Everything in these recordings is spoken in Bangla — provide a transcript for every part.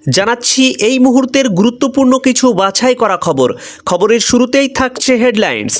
জানাচ্ছি এই মুহূর্তের গুরুত্বপূর্ণ কিছু বাছাই করা খবর। খবরের শুরুতেই থাকছে হেডলাইন্স।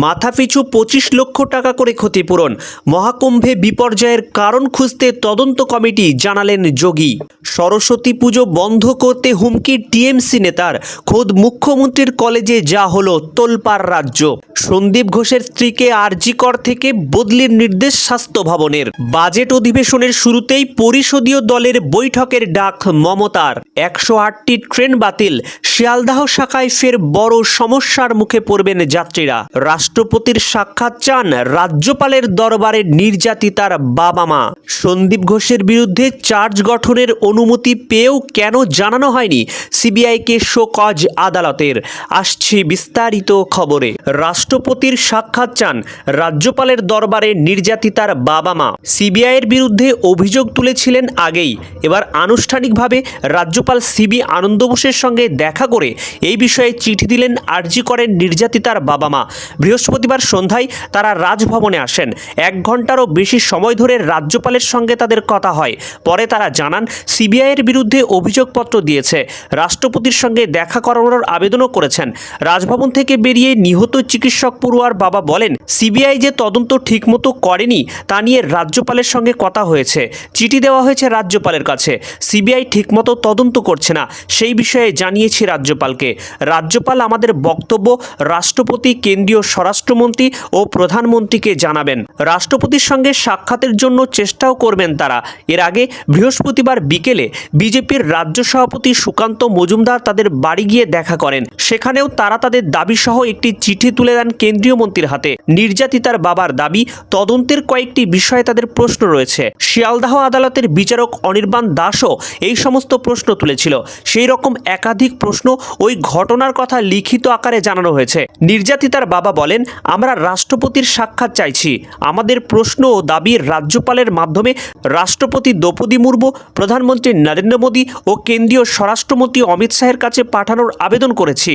মাথাপিছু 25 লক্ষ টাকা করে ক্ষতিপূরণ। মহাকুম্ভে বিপর্যয়ের কারণ খুঁজতে তদন্ত কমিটি, জানালেন যোগী। সরস্বতী পুজো বন্ধ করতে হুমকি টিএমসি নেতার। খোদ মুখ্যমন্ত্রীর কলেজে যা হলো তোলপাড় রাজ্য। সন্দীপ ঘোষের স্ত্রীকে আরজিকর থেকে বদলির নির্দেশ স্বাস্থ্য ভবনের। বাজেট অধিবেশনের শুরুতেই পরিষদীয় দলের বৈঠকের ডাক মমতার। 108টি ট্রেন বাতিল। শিয়ালদাহ শাখায় ফের বড় সমস্যার মুখে পড়বেন যাত্রীরা। রাষ্ট্রপতির সাক্ষাৎ চান রাজ্যপালের দরবারে নির্যাতিতার বাবা মা। সন্দীপ ঘোষের বিরুদ্ধে চার্জ গঠনের অনুমতি পেয়েও কেন জানানো হয়নি সিবিআইকে শোকজ আদালতের। আসছে বিস্তারিত খবরে। রাষ্ট্রপতির সাক্ষাৎ চান রাজ্যপালের দরবারে নির্যাতিতার বাবা মা। সিবিআইয়ের বিরুদ্ধে অভিযোগ তুলেছিলেন আগেই। এবার আনুষ্ঠানিকভাবে রাজ্যপাল সিবি আনন্দ বোসের সঙ্গে দেখা করে এই বিষয়ে চিঠি দিলেন আরজি করেন নির্যাতিতার বাবা মা। বৃহস্পতিবার সন্ধ্যায় তারা রাজভবনে আসেন। 1 ঘন্টারও বেশি সময় ধরে রাজ্যপালের সঙ্গে তাদের কথা হয়। পরে তারা জানান সিবিআইয়ের বিরুদ্ধে অভিযোগপত্র দিয়েছে, রাষ্ট্রপতির সঙ্গে দেখা করানোর আবেদনও করেছেন। রাজভবন থেকে বেরিয়ে নিহত চিকিৎসক পড়ুয়ার বাবা বলেন, সিবিআই যে তদন্ত ঠিকমতো করেনি তা নিয়ে রাজ্যপালের সঙ্গে কথা হয়েছে, চিঠি দেওয়া হয়েছে রাজ্যপালের কাছে। সিবিআই ঠিকমতো তদন্ত করছে না, সেই বিষয়ে জানিয়েছি রাজ্যপালকে। রাজ্যপাল আমাদের বক্তব্য রাষ্ট্রপতি, কেন্দ্রীয় স্বরাষ্ট্রমন্ত্রী ও প্রধানমন্ত্রীকে জানাবেন। রাষ্ট্রপতির সঙ্গে সাক্ষাতের জন্য চেষ্টাও করবেন তারা। এর আগে বৃহস্পতিবার বিকেলে বিজেপির রাজ্য সভাপতি সুকান্ত মজুমদার তাদের বাড়ি গিয়ে দেখা করেন। সেখানেও তারা তাদের দাবি সহ একটি চিঠি তুলে দেন কেন্দ্রীয় মন্ত্রীর হাতে। নির্যাতিতার বাবার দাবি, তদন্তের কয়েকটি বিষয়ে তাদের প্রশ্ন রয়েছে। শিয়ালদাহ আদালতের বিচারক অনির্বাণ দাসও এই সমস্ত প্রশ্ন তুলেছিল। সেই রকম একাধিক প্রশ্ন, ওই ঘটনার কথা লিখিত আকারে জানানো হয়েছে। নির্যাতিতার বাবা বলেন, আমরা রাষ্ট্রপতির সাক্ষাৎ চাইছি। আমাদের প্রশ্ন ও দাবি রাজ্যপালের মাধ্যমে রাষ্ট্রপতি দ্রৌপদী মুর্মু, প্রধানমন্ত্রী নরেন্দ্র মোদী ও কেন্দ্রীয় স্বরাষ্ট্রমন্ত্রী অমিত শাহের কাছে পাঠানোর আবেদন করেছি।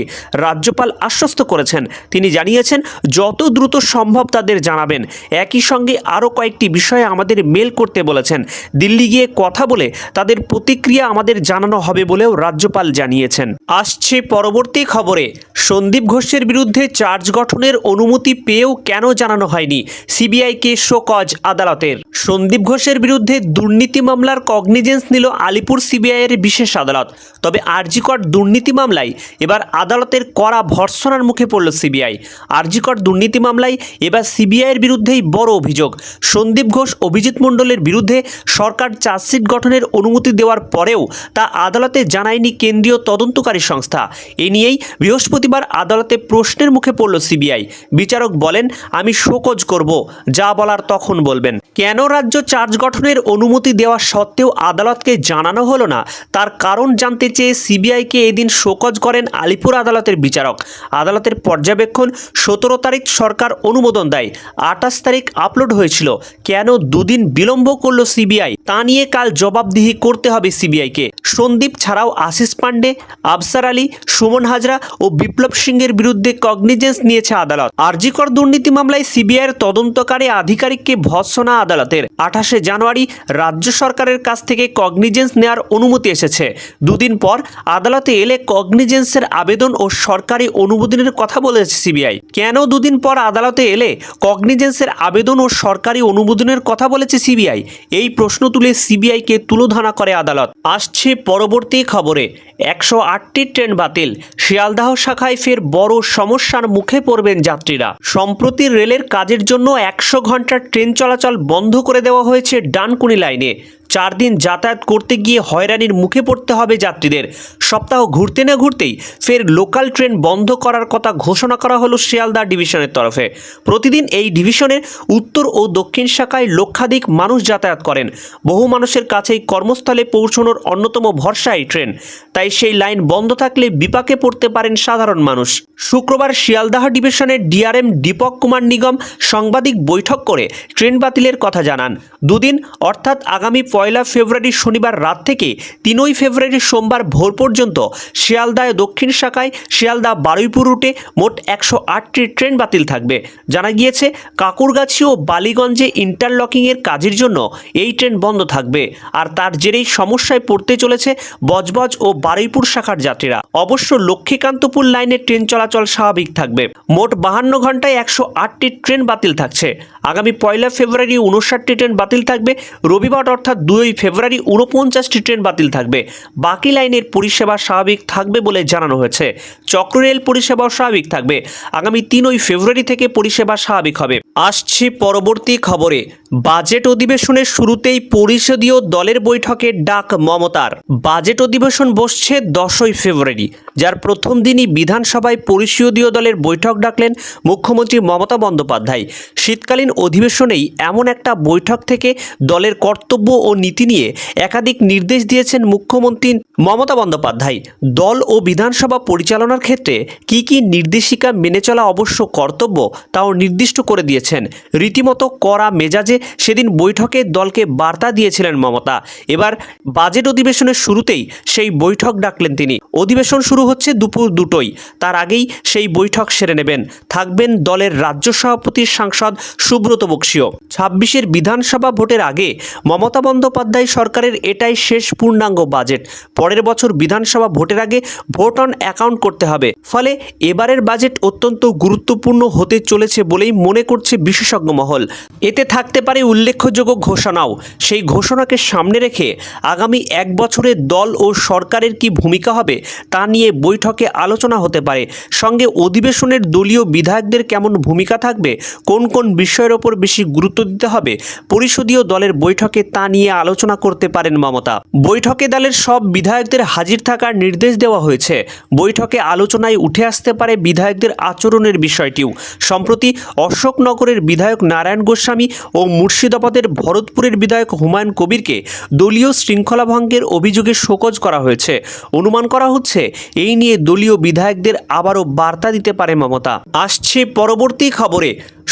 রাজ্যপাল আশ্বস্ত করেছেন, তিনি জানিয়েছেন যত দ্রুত সম্ভব তাদের জানাবেন। একই সঙ্গে আরও কয়েকটি বিষয়ে আমাদের মেল করতে বলেছেন। দিল্লি গিয়ে কথা বলে তাদের প্রতিক্রিয়া আমাদের জানানো হবে বলেও রাজ্যপাল জানিয়েছেন। আসছে পরবর্তী খবরে। সন্দীপ ঘোষের বিরুদ্ধে চার্জ গঠনের অনুমতি পেয়েও কেন জানানো হয়নি সিবিআইকে শোকজ আদালতের। সন্দীপ ঘোষের বিরুদ্ধে দুর্নীতি মামলার কগনিজেন্স নিল আলিপুর সিবিআইয়ের বিশেষ আদালত। তবে আরজিকর দুর্নীতি মামলায় এবার আদালতের কড়া ভর্ৎসনার মুখে পড়ল সিবিআই। আরজিকর দুর্নীতি মামলায় এবার সিবিআইয়ের বিরুদ্ধেই বড় অভিযোগ। সন্দীপ ঘোষ, অভিজিৎ মণ্ডলের বিরুদ্ধে সরকার চার্জশিট গঠনের অনুমতি দেওয়ার পরেও তা আদালতে জানায়নি কেন্দ্রীয় তদন্তকারী সংস্থা। এ নিয়েই বৃহস্পতিবার আদালতে প্রশ্নের মুখে পড়ল সিবিআই। বিচারক বলেন, আমি শোকজ করব, যা বলার তখন বলবেন। কেন রাজ্য চার্জ গঠনের অনুমতি দেওয়া সত্ত্বেও আদালতকে জানানো হলো না, তার কারণ জানতে চেয়ে সিবিআইকে এদিন শোকজ করেন আলিপুর আদালতের বিচারক। আদালতের পর্যবেক্ষণ 17 তারিখ সরকার অনুমোদন দেয়, 28 তারিখ আপলোড হয়েছিল। কেন দুদিন বিলম্ব করল সিবিআই, তা নিয়ে কাল জবাবদিহি করতে হবে সিবিআইকে। সন্দীপ ছাড়াও আশিস পান্ডে, আফসার আলী, সুমন হাজরা ও বিপ্লব সিংয়ের বিরুদ্ধে কগনিজেন্স নিয়েছে আদালত। আরজিকর দুর্নীতি মামলায় সিবিআইয়ের তদন্তকারী আধিকারিককে ভর্ৎসনা আদালতের। 28শে জানুয়ারি রাজ্য সরকারের কাছ থেকে কগনিজেন্স নেওয়ার অনুমতি এসেছে। দুদিন পর আদালতে এলে কগনিজেন্সের আবেদন ও সরকারি অনুমোদনের কথা বলেছে সিবিআই। কেন দুদিন পর আদালতে এলে কগনিজেন্সের আবেদন ও সরকারি অনুমোদনের কথা বলেছে সিবিআই, এই প্রশ্ন তুলে সিবিআইকে তুলোধনা করে আদালত। আসছে পরবর্তী খবরে। 108টি ট্রেন বাতিল। শিয়ালদাহ শাখায় ফের বড় সমস্যার মুখে পড়বেন যাত্রীরা। সম্প্রতি রেলের কাজের জন্য 100 ঘন্টার ট্রেন চলাচল বন্ধ করে দেওয়া হয়েছে ডানকুনি লাইনে। 4 দিন যাতায়াত করতে গিয়ে হয়রানির মুখে পড়তে হবে যাত্রীদের। সপ্তাহ ঘুরতে না ঘুরতেই ফের লোকাল ট্রেন বন্ধ করার কথা ঘোষণা করা হলো শিয়ালদা ডিভিশনের তরফে। প্রতিদিন এই ডিভিশনের উত্তর ও দক্ষিণ শাখায় লক্ষাধিক মানুষ যাতায়াত করেন। বহু মানুষের কাছেই কর্মস্থলে পৌঁছানোর অন্যতম ভরসা এই ট্রেন। তাই সেই লাইন বন্ধ থাকলে বিপাকে পড়তে পারেন সাধারণ মানুষ। শুক্রবার শিয়ালদাহ ডিভিশনের ডিআরএম দীপক কুমার নিগম সাংবাদিক বৈঠক করে ট্রেন বাতিলের কথা জানান। দুদিন অর্থাৎ আগামী 1 ফেব্রুয়ারি শনিবার রাত থেকে 3 ফেব্রুয়ারি সোমবার ভোর পর্যন্ত শিয়ালদায় দক্ষিণ শাখায় শিয়ালদা বারুইপুর রুটে মোট 108টি ট্রেন বাতিল থাকবে। জানা গিয়েছে কাকুরগাছি ও বালিগঞ্জে ইন্টারলকিংয়ের কাজের জন্য এই ট্রেন বন্ধ থাকবে, আর তার জেরেই সমস্যায় পড়তে চলেছে বজবজ ও বারুইপুর শাখার যাত্রীরা। অবশ্য লক্ষ্মীকান্তপুর লাইনে ট্রেন চলাচল স্বাভাবিক থাকবে। মোট 52 ঘন্টায় 108টি ট্রেন বাতিল থাকছে। আগামী 1 ফেব্রুয়ারি 59টি ট্রেন বাতিল থাকবে। রবিবার অর্থাৎ 2 ফেব্রুয়ারি 49টি ট্রেন বাতিল থাকবে। বাকি লাইনের পরিষেবা স্বাভাবিক থাকবে বলে জানানো হয়েছে। চক্ররেল পরিষেবাও স্বাভাবিক থাকবে। আগামী 3 ফেব্রুয়ারি থেকে পরিষেবা স্বাভাবিক হবে। আসছি পরবর্তী খবরে। বাজেট অধিবেশনের শুরুতেই পরিষদীয় দলের বৈঠকের ডাক মমতার। বাজেট অধিবেশন বসছে 10 ফেব্রুয়ারি, যার প্রথম দিনই বিধানসভায় পরিষদীয় দলের বৈঠক ডাকলেন মুখ্যমন্ত্রী মমতা বন্দ্যোপাধ্যায়। শীতকালীন অধিবেশনেই এমন একটা বৈঠক থেকে দলের কর্তব্য ও নীতি নিয়ে একাধিক নির্দেশ দিয়েছেন মুখ্যমন্ত্রী মমতা বন্দ্যোপাধ্যায়। দল ও বিধানসভা পরিচালনার ক্ষেত্রে কি কি নির্দেশিকা মেনে চলা অবশ্য কর্তব্য তাও নির্দিষ্ট করে দিয়েছেন। রীতিমতো কড়া মেজাজে সেদিন বৈঠকে দলকে বার্তা দিয়েছিলেন মমতা। এবার বাজেট অধিবেশনের শুরুতেই সেই বৈঠক ডাকলেন তিনি। অধিবেশন শুরু হচ্ছে দুপুর 2টোয়, তার আগেই সেই বৈঠক সেরে নেবেন। থাকবেন দলের রাজ্য সভাপতি সাংসদ সুব্রত বক্সীও। 26-এর বিধানসভা ভোটের আগে মমতা বন্দ্যোপাধ্যায় সরকারের এটাই শেষ পূর্ণাঙ্গ বাজেট। পরের বছর বিধানসভা ভোটের আগে ভোট অন অ্যাকাউন্ট করতে হবে। ফলে এবারের বাজেট অত্যন্ত গুরুত্বপূর্ণ হতে চলেছে বলেই মনে করছে বিশেষজ্ঞ মহল। এতে থাকতে পারে উল্লেখযোগ্য ঘোষণাও। সেই ঘোষণাকে সামনে রেখে আগামী 1 বছরে দল ও সরকারের কি ভূমিকা হবে তা নিয়ে বৈঠকে আলোচনা হতে পারে। সঙ্গে অধিবেশনের দলীয় বিধায়কদের কেমন ভূমিকা থাকবে, কোন কোন বিষয়ের ওপর বেশি গুরুত্ব দিতে হবে পরিষদীয় দলের বৈঠকে তা নিয়ে আলোচনা করতে পারেন মমতা। বৈঠকে দলের সব বিধায়কদের হাজির থাকার নির্দেশ দেওয়া হয়েছে। বৈঠকে আলোচনায় উঠে আসতে পারে বিধায়কদের আচরণের বিষয়টিও। সম্প্রতি অশোকনগরের বিধায়ক নারায়ণ গোস্বামী ও মুর্শিদাবাদের ভরতপুরের বিধায়ক হুমায়ুন কবিরকে দলীয় শৃঙ্খলা ভঙ্গের অভিযোগে শোকজ করা হয়েছে। অনুমান করা হচ্ছে এই নিয়ে দলীয় বিধায়কদের আবারও বার্তা দিতে পারে মমতা। আসছে পরবর্তী খবরে।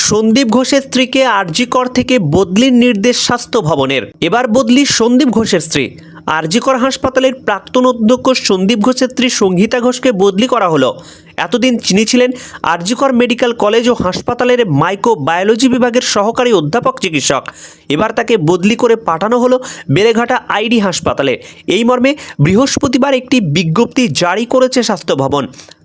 সন্দীপ ঘোষের স্ত্রীকে আরজিকর থেকে বদলির নির্দেশ স্বাস্থ্য ভবনের। এবার বদলি সন্দীপ ঘোষের স্ত্রী। আরজিকর হাসপাতালের প্রাক্তন অধ্যক্ষ সন্দীপ ঘোষের স্ত্রী সঙ্গীতা ঘোষকে বদলি করা হলো। এতদিন তিনি ছিলেন আরজিকর মেডিকেল কলেজ ও হাসপাতালের মাইক্রোবায়োলজি বিভাগের সহকারী অধ্যাপক চিকিৎসক। এবার তাকে বদলি করে পাঠানো হলো বেলেঘাটা আইডি হাসপাতালে। এই মর্মে বৃহস্পতিবার একটি বিজ্ঞপ্তি জারি করেছে স্বাস্থ্য ভবন।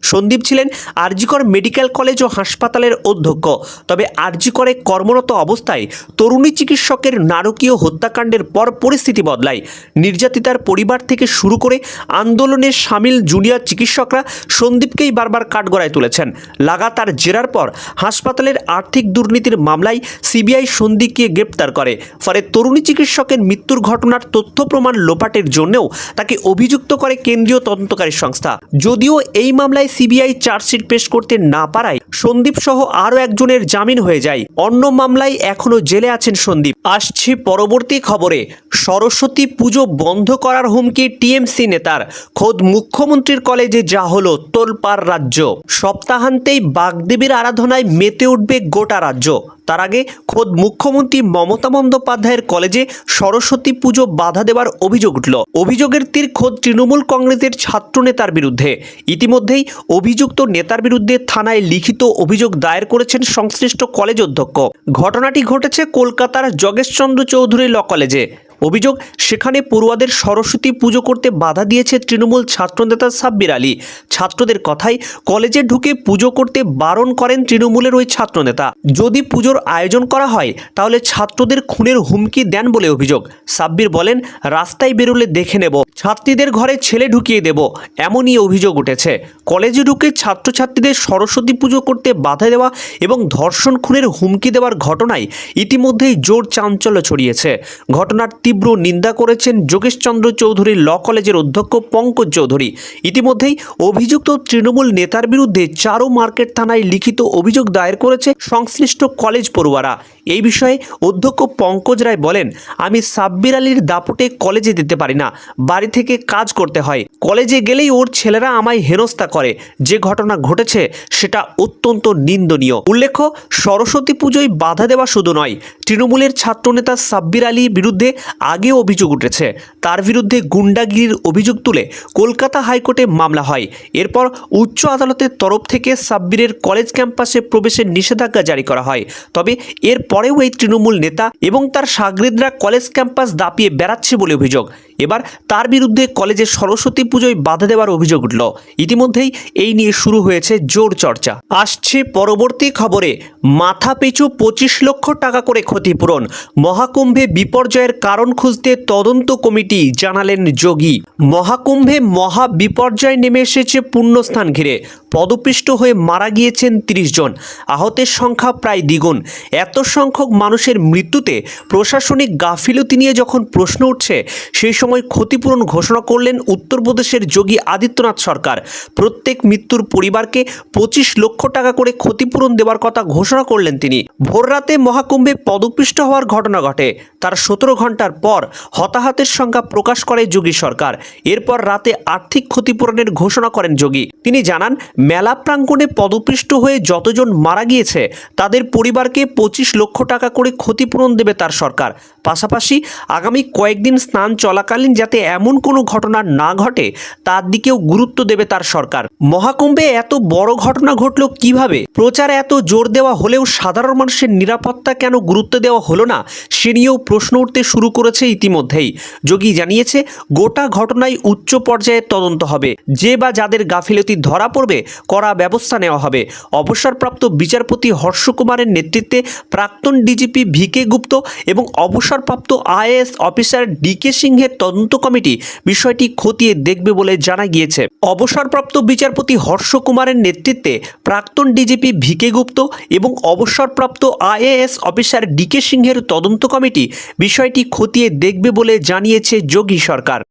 সন্দীপ ছিলেন আরজিকর মেডিকেল কলেজ ও হাসপাতালের অধ্যক্ষ। তবে আরজিকরে কর্মরত অবস্থায় তরুণী চিকিৎসকের নারকীয় হত্যাকাণ্ডের পর পরিস্থিতি বদলায়। নির্যাতিতার পরিবার থেকে শুরু করে আন্দোলনে সামিল জুনিয়র চিকিৎসকরা সন্দীপকেই বারবার কাঠগড়ায় তুলেছেন। লাগাতার জেরার পর হাসপাতালের আর্থিক দুর্নীতির মামলায় সিবিআই সন্দীপকে গ্রেপ্তার করে। ফলে তরুণী চিকিৎসকের মৃত্যুর ঘটনার তথ্য প্রমাণ লোপাটের জন্যও তাকে অভিযুক্ত করে কেন্দ্রীয় তদন্তকারী সংস্থা। যদিও এই মামলায় সিবিআই চার্জশিট পেশ করতে না পারায় সন্দীপ সহ আরও একজনের জামিন হয়ে যায়। অন্য মামলায় এখনও জেলে আছেন সন্দীপ। আসছে পরবর্তী খবরে। সরস্বতী পুজো বন্ধ করার হুমকি টিএমসি নেতার। খোদ মুখ্যমন্ত্রীর কলেজে যা হলো তোলপাড় রাজ্য। সপ্তাহান্তেই বাগদেবীর আরাধনায় মেতে উঠবে গোটা রাজ্য। তার আগে খোদ মুখ্যমন্ত্রী মমতা বন্দ্যোপাধ্যায়ের কলেজে সরস্বতী পুজো বাধা দেওয়ার অভিযোগ উঠল। অভিযোগের তীর খোদ তৃণমূল কংগ্রেসের ছাত্র নেতার বিরুদ্ধে। ইতিমধ্যেই অভিযুক্ত নেতার বিরুদ্ধে থানায় লিখিত অভিযোগ দায়ের করেছেন সংশ্লিষ্ট কলেজ অধ্যক্ষ। ঘটনাটি ঘটেছে কলকাতার যোগেশচন্দ্র চৌধুরী ল কলেজে। অভিযোগ, সেখানে পড়ুয়াদের সরস্বতী পুজো করতে বাধা দিয়েছে তৃণমূল ছাত্রনেতা সাব্বির আলী। ছাত্রদের কথায় কলেজে ঢুকে পুজো করতে বারণ করেন তৃণমূলের ওই ছাত্রনেতা। যদি পুজোর আয়োজন করা হয় তাহলে ছাত্রদের খুনের হুমকি দেন বলে অভিযোগ। সাব্বির বলেন, রাস্তায় বেরোলে দেখে নেব, ছাত্রীদের ঘরে ছেলে ঢুকিয়ে দেব, এমনই অভিযোগ উঠেছে। কলেজে ঢুকে ছাত্রছাত্রীদের সরস্বতী পুজো করতে বাধা দেওয়া এবং ধর্ষণ খুনের হুমকি দেওয়ার ঘটনায় ইতিমধ্যেই জোর চাঞ্চল্য ছড়িয়েছে। ঘটনার তীব্র নিন্দা করেছেন যোগেশচন্দ্র চৌধুরী ল কলেজের অধ্যক্ষ পঙ্কজ চৌধুরী। ইতিমধ্যেই অভিযুক্ত তৃণমূল নেতার বিরুদ্ধে চারু মার্কেট থানায় লিখিত অভিযোগ দায়ের করেছে সংশ্লিষ্ট কলেজ পড়ুয়ারা। এই বিষয়ে অধ্যক্ষ পঙ্কজ রায় বলেন, আমি সাব্বির আলীর দাপটে কলেজে যেতে পারি না, বাড়ি থেকে কাজ করতে হয়। কলেজে গেলেই ওর ছেলেরা আমায় হেনস্থা করে। যে ঘটনা ঘটেছে সেটা অত্যন্ত নিন্দনীয়। উল্লেখ্য, সরস্বতী পুজোয় বাধা দেওয়া শুধু নয়, তৃণমূলের ছাত্রনেতা সাব্বির আলীর বিরুদ্ধে আগেও অভিযোগ উঠেছে। তার বিরুদ্ধে গুন্ডাগিরির অভিযোগ তুলে কলকাতা হাইকোর্টে মামলা হয়। এরপর উচ্চ আদালতের তরফ থেকে সাব্বিরের কলেজ ক্যাম্পাসে প্রবেশের নিষেধাজ্ঞা জারি করা হয়। তবে এর পরেও এই তৃণমূল নেতা এবং তার শাগরেদরা কলেজ ক্যাম্পাস দাপিয়ে বেড়াচ্ছে বলে অভিযোগ। এবার তার বিরুদ্ধে কলেজে সরস্বতী পুজোয় বাধা দেওয়ার অভিযোগ উঠল। ইতিমধ্যেই এই নিয়ে শুরু হয়েছে জোর চর্চা। আসছে পরবর্তী খবরে, মাথাপিছু 25 লক্ষ টাকা করে ক্ষতিপূরণ। মহাকুম্ভে বিপর্যয়ের কারণ খুঁজতে তদন্ত কমিটি, জানালেন যোগী। মহাকুম্ভে মহা বিপর্যয় নেমে এসেছে পুণ্যস্থান ঘিরে। পদপিষ্ট হয়ে মারা গিয়েছেন 30 জন, আহতের সংখ্যা প্রায় দ্বিগুণ। এত সংখ্যক মানুষের মৃত্যুতে প্রশাসনিক গাফিলতি নিয়ে যখন প্রশ্ন উঠছে, সেই সময় ক্ষতিপূরণ ঘোষণা করলেন উত্তরপ্রদেশের যোগী আদিত্যনাথ সরকার। প্রত্যেক মৃত্যুর পরিবারকে 25 লক্ষ টাকা করে ক্ষতিপূরণ দেওয়ার কথা ঘোষণা করলেন তিনি। ভোররাতে মহাকুম্ভে পদপিষ্ট হওয়ার ঘটনা ঘটে। তার 17 ঘন্টার পর হতাহতের সংখ্যা প্রকাশ করে যোগী সরকার। এরপর রাতে আর্থিক ক্ষতিপূরণের ঘোষণা করেন যোগী। তিনি জানান, মেলা প্রাঙ্গণে পদপিষ্ট হয়ে যতজন মারা গিয়েছে তাদের পরিবারকে 25 লক্ষ টাকা করে ক্ষতিপূরণ দেবে তার সরকার। পাশাপাশি আগামী কয়েকদিন স্নান চলাকালীন যাতে এমন কোনো ঘটনা না ঘটে তার দিকেও গুরুত্ব দেবে তার সরকার। মহাকুম্ভে এত বড় ঘটনা ঘটল কিভাবে? প্রচারে এত জোর দেওয়া হলেও সাধারণ মানুষের নিরাপত্তা কেন গুরুত্ব দেওয়া হলো না, সে নিয়েও প্রশ্ন উঠতে শুরু করেছে ইতিমধ্যেই। যোগী জানিয়েছে, গোটা ঘটনায় উচ্চ পর্যায়ে তদন্ত হবে। যে বা যাদের গাফিলতি ধরা পড়বে কড়া ব্যবস্থা নেওয়া হবে। অবসরপ্রাপ্ত বিচারপতি হর্ষ কুমারের নেতৃত্বে প্রাক্তন ডিজিপি ভিকে গুপ্ত এবং অবসরপ্রাপ্ত আইএএস অফিসার ডিকে সিংহের তদন্ত কমিটি বিষয়টি খতিয়ে দেখবে বলে জানা গিয়েছে। অবসরপ্রাপ্ত বিচারপতি হর্ষ কুমারের নেতৃত্বে প্রাক্তন ডিজিপি ভিকে গুপ্ত এবং অবসরপ্রাপ্ত আইএএস অফিসার ডিকে সিংহের তদন্ত কমিটি বিষয়টি খতিয়ে দেখবে বলে জানিয়েছে যোগী সরকার।